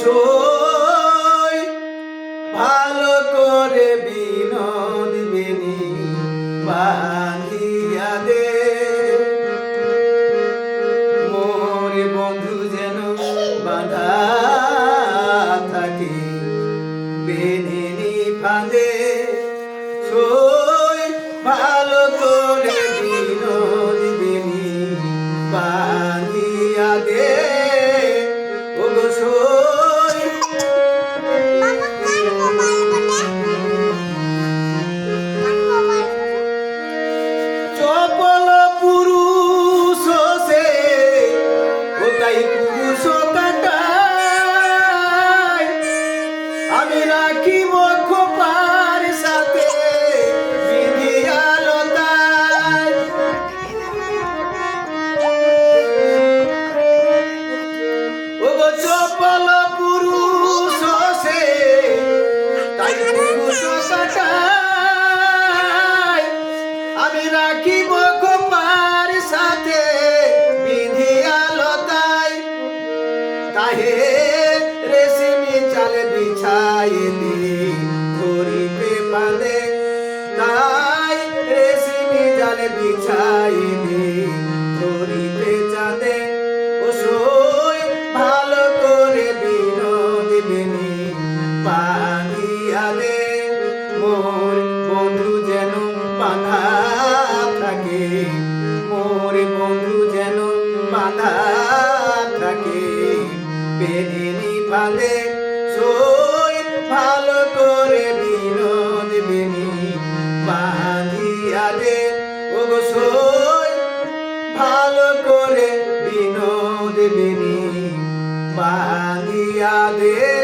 সই ভালো করে বিনোদ বেনি বাঁধিয়া দে মোর বন্ধু যেন বাঁধা থাকে বেনি ফাঁদে সই ভালো করে বিনোদ বেনি বাঁধিয়া দে ওগো সই চপল পুরুষ সে ও তাই পুরুষ কাটায় আমি রাখিব খোপার সাথে বিধিয়ালতায় ওগো চপল পুরুষ সে তাই পুরুষ কাটায় আমি রাখিব খোপার সাথে বিধিয়ালতায় তাহে রেশমি চাল বিছাইলি ধরিতে বাঁধে তাই রেশমি জাল বিছাইলি ধরিতে চাঁদে ও সই ভালো করে বিনোদ বেনি বাঁধিয়া দে মোর বন্ধু যেন বাঁধা থাকে মোর বন্ধু যেন বাঁধা থাকে বেনি ফাঁদে সই ভালো করে বিনোদ বেনি বাঁধিয়া দে ওগো সই ভালো করে বিনোদ বেনি বাঁধিয়া দে।